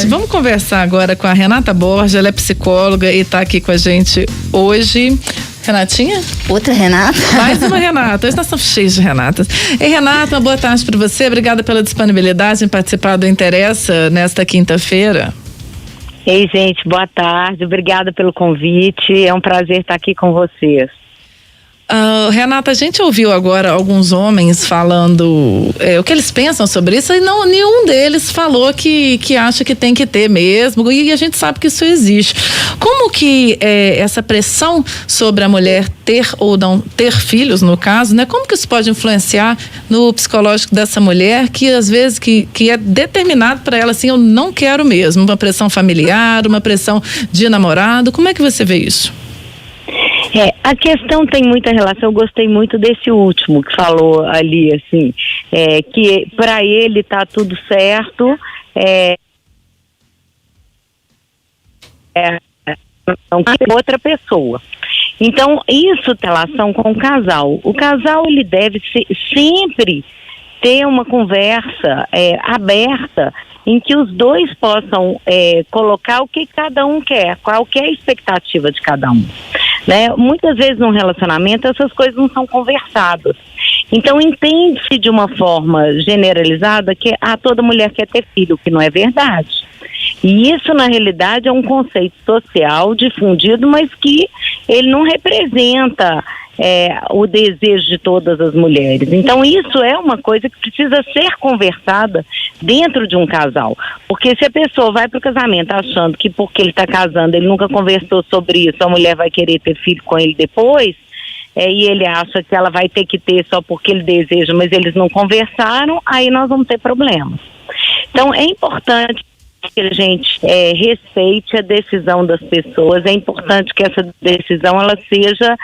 Gente, vamos conversar agora com a Renata Borges, ela é psicóloga e está aqui com a gente hoje. Renatinha? Outra Renata? Mais uma Renata. Hoje nós estamos cheios de Renatas. E Renata, uma boa tarde para você. Obrigada pela disponibilidade em participar do Interessa nesta quinta-feira. Ei, gente, boa tarde. Obrigada pelo convite. É um prazer estar aqui com vocês. Renata, a gente ouviu agora alguns homens falando o que eles pensam sobre isso e nenhum deles falou que acha que tem que ter mesmo, e a gente sabe que isso existe. Como que essa pressão sobre a mulher ter ou não ter filhos, no caso, né? Como que isso pode influenciar no psicológico dessa mulher que às vezes que é determinado para ela assim, eu não quero mesmo, uma pressão familiar, uma pressão de namorado, como é que você vê isso? A questão tem muita relação, eu gostei muito desse último que falou ali, assim, que para ele tá tudo certo, outra pessoa. Então, isso tem relação com o casal. O casal, ele deve sempre ter uma conversa aberta, em que os dois possam colocar o que cada um quer, qual que é a expectativa de cada um. Né? Muitas vezes num relacionamento essas coisas não são conversadas. Então entende-se de uma forma generalizada que toda mulher quer ter filho, o que não é verdade. E isso na realidade é um conceito social difundido, mas que ele não representa o desejo de todas as mulheres. Então isso é uma coisa que precisa ser conversada dentro de um casal, porque se a pessoa vai para o casamento achando que porque ele está casando ele nunca conversou sobre isso, a mulher vai querer ter filho com ele depois, e ele acha que ela vai ter que ter só porque ele deseja, mas eles não conversaram, aí nós vamos ter problemas. Então é importante que a gente respeite a decisão das pessoas, é importante que essa decisão ela seja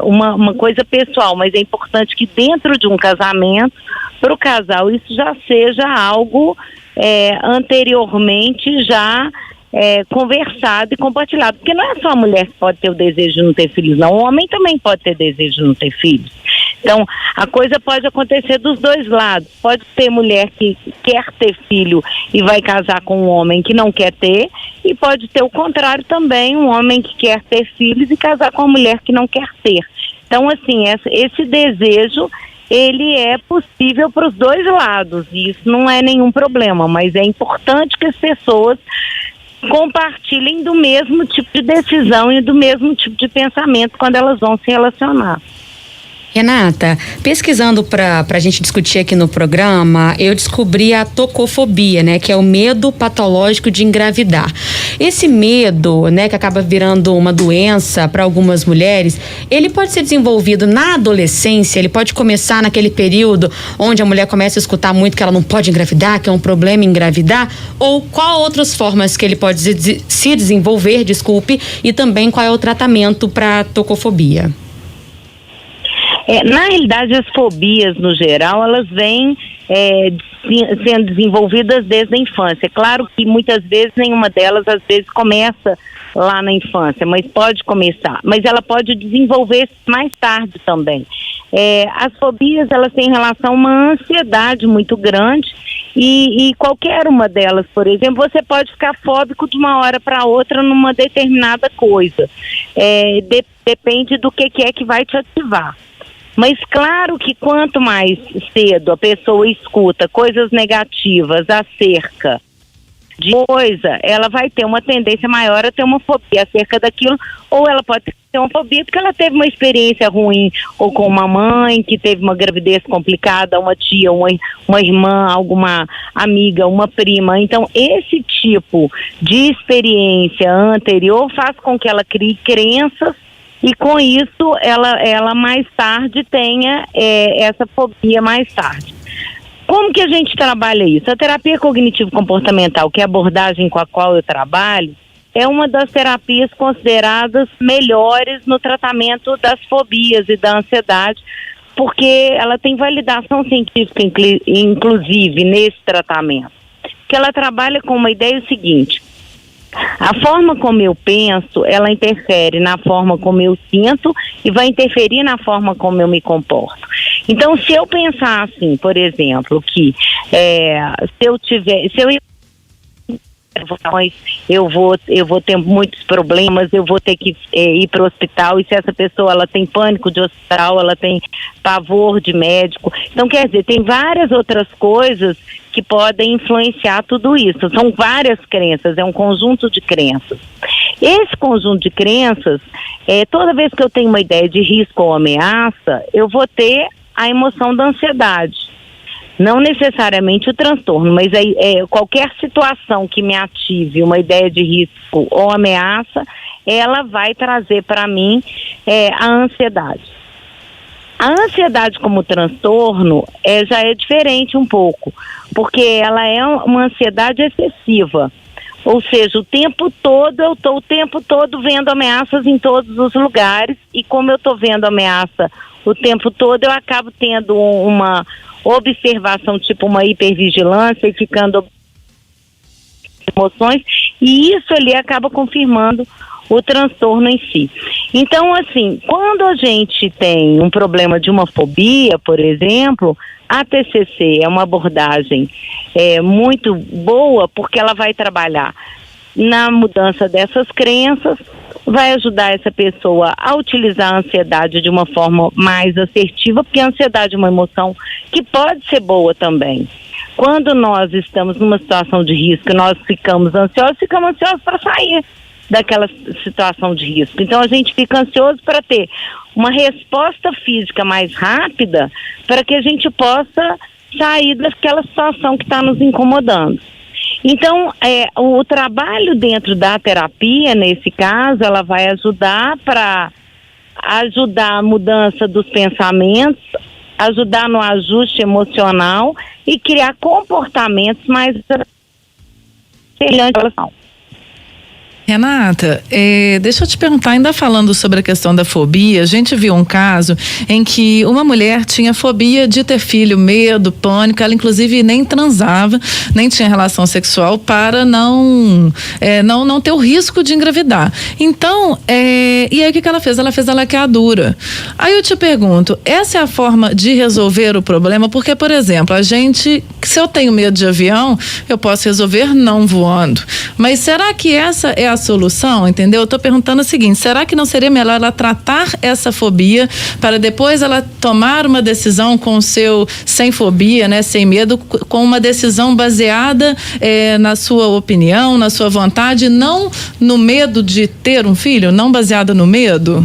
uma coisa pessoal, mas é importante que dentro de um casamento, para o casal, isso já seja algo anteriormente já conversado e compartilhado, porque não é só a mulher que pode ter o desejo de não ter filhos, não, o homem também pode ter desejo de não ter filhos. Então, a coisa pode acontecer dos dois lados. Pode ter mulher que quer ter filho e vai casar com um homem que não quer ter, e pode ter o contrário também, um homem que quer ter filhos e casar com uma mulher que não quer ter. Então, assim, esse desejo, ele é possível para os dois lados, e isso não é nenhum problema, mas é importante que as pessoas compartilhem do mesmo tipo de decisão e do mesmo tipo de pensamento quando elas vão se relacionar. Renata, pesquisando para a gente discutir aqui no programa, eu descobri a tocofobia, né? Que é o medo patológico de engravidar. Esse medo, né, que acaba virando uma doença para algumas mulheres, ele pode ser desenvolvido na adolescência, ele pode começar naquele período onde a mulher começa a escutar muito que ela não pode engravidar, que é um problema engravidar, ou qual outras formas que ele pode se desenvolver, e também qual é o tratamento para tocofobia? Na realidade, as fobias, no geral, elas vêm sendo desenvolvidas desde a infância. Claro que muitas vezes nenhuma delas, às vezes, começa lá na infância, mas pode começar. Mas ela pode desenvolver mais tarde também. As fobias, elas têm relação a uma ansiedade muito grande, e qualquer uma delas, por exemplo, você pode ficar fóbico de uma hora para outra numa determinada coisa. Depende do que é que vai te ativar. Mas claro que quanto mais cedo a pessoa escuta coisas negativas acerca de coisa, ela vai ter uma tendência maior a ter uma fobia acerca daquilo, ou ela pode ter uma fobia porque ela teve uma experiência ruim, ou com uma mãe que teve uma gravidez complicada, uma tia, uma irmã, alguma amiga, uma prima. Então esse tipo de experiência anterior faz com que ela crie crenças, e com isso ela mais tarde tenha essa fobia mais tarde. Como que a gente trabalha isso? A terapia cognitivo-comportamental, que é a abordagem com a qual eu trabalho, é uma das terapias consideradas melhores no tratamento das fobias e da ansiedade, porque ela tem validação científica, inclusive, nesse tratamento. Que ela trabalha com uma ideia seguinte: a forma como eu penso, ela interfere na forma como eu sinto e vai interferir na forma como eu me comporto. Então, se eu pensar assim, por exemplo, que se eu eu vou ter muitos problemas, eu vou ter que ir para o hospital, e se essa pessoa ela tem pânico de hospital, ela tem pavor de médico. Então, quer dizer, tem várias outras coisas que podem influenciar tudo isso. São várias crenças, é um conjunto de crenças. Esse conjunto de crenças, toda vez que eu tenho uma ideia de risco ou ameaça, eu vou ter a emoção da ansiedade. Não necessariamente o transtorno, mas qualquer situação que me ative uma ideia de risco ou ameaça, ela vai trazer para mim a ansiedade. A ansiedade como transtorno já é diferente um pouco, porque ela é uma ansiedade excessiva. Ou seja, o tempo todo, eu estou o tempo todo vendo ameaças em todos os lugares, e como eu estou vendo ameaça o tempo todo, eu acabo tendo uma observação, tipo uma hipervigilância, e ficando emoções, e isso ali acaba confirmando o transtorno em si. Então, assim, quando a gente tem um problema de uma fobia, por exemplo, a TCC é uma abordagem muito boa, porque ela vai trabalhar na mudança dessas crenças, vai ajudar essa pessoa a utilizar a ansiedade de uma forma mais assertiva, porque a ansiedade é uma emoção que pode ser boa também. Quando nós estamos numa situação de risco, nós ficamos ansiosos para sair daquela situação de risco. Então a gente fica ansioso para ter uma resposta física mais rápida, para que a gente possa sair daquela situação que está nos incomodando. Então, o trabalho dentro da terapia, nesse caso, ela vai ajudar a mudança dos pensamentos, ajudar no ajuste emocional e criar comportamentos mais semelhantes. Renata, deixa eu te perguntar, ainda falando sobre a questão da fobia, a gente viu um caso em que uma mulher tinha fobia de ter filho, medo, pânico, ela inclusive nem transava, nem tinha relação sexual para não ter o risco de engravidar. Então, e aí o que ela fez? Ela fez a laqueadura. Aí eu te pergunto, essa é a forma de resolver o problema? Porque, por exemplo, se eu tenho medo de avião, eu posso resolver não voando. Mas será que essa é a solução, entendeu? Eu tô perguntando o seguinte, será que não seria melhor ela tratar essa fobia para depois ela tomar uma decisão sem fobia, né, sem medo, com uma decisão baseada na sua opinião, na sua vontade, não no medo de ter um filho, não baseada no medo?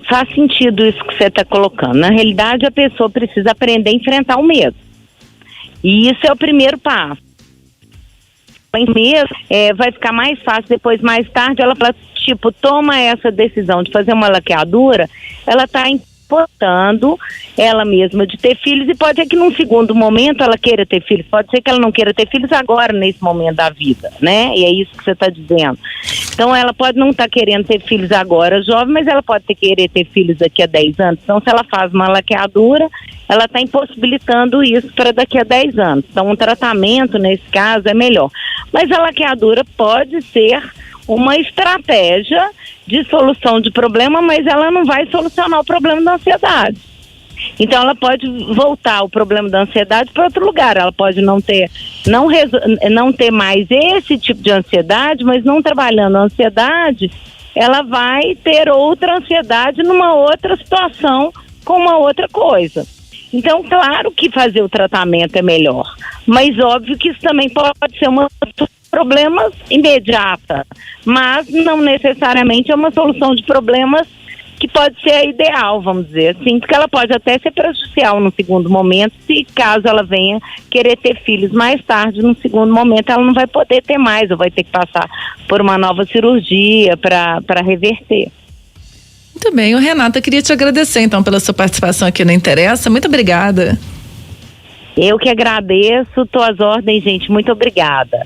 Faz sentido isso que você está colocando. Na realidade, a pessoa precisa aprender a enfrentar o medo. E isso é o primeiro passo. Mesmo, vai ficar mais fácil depois, mais tarde, ela toma essa decisão de fazer uma laqueadura, ela está importando ela mesma de ter filhos, e pode ser que num segundo momento ela queira ter filhos, pode ser que ela não queira ter filhos agora, nesse momento da vida, né? E é isso que você está dizendo. Então ela pode não estar querendo ter filhos agora, jovem, mas ela pode querer ter filhos daqui a 10 anos. Então, se ela faz uma laqueadura, ela está impossibilitando isso para daqui a 10 anos. Então, um tratamento, nesse caso, é melhor. Mas a laqueadura pode ser uma estratégia de solução de problema, mas ela não vai solucionar o problema da ansiedade. Então, ela pode voltar o problema da ansiedade para outro lugar. Ela pode não ter mais esse tipo de ansiedade, mas não trabalhando a ansiedade, ela vai ter outra ansiedade numa outra situação com uma outra coisa. Então, claro que fazer o tratamento é melhor, mas óbvio que isso também pode ser uma problemas imediata, mas não necessariamente é uma solução de problemas que pode ser a ideal, vamos dizer assim, porque ela pode até ser prejudicial no segundo momento, se caso ela venha querer ter filhos mais tarde, no segundo momento ela não vai poder ter mais, ou vai ter que passar por uma nova cirurgia para reverter. Muito bem, Renata, queria te agradecer então pela sua participação aqui no Interessa, muito obrigada. Eu que agradeço, tô às ordens, gente, muito obrigada.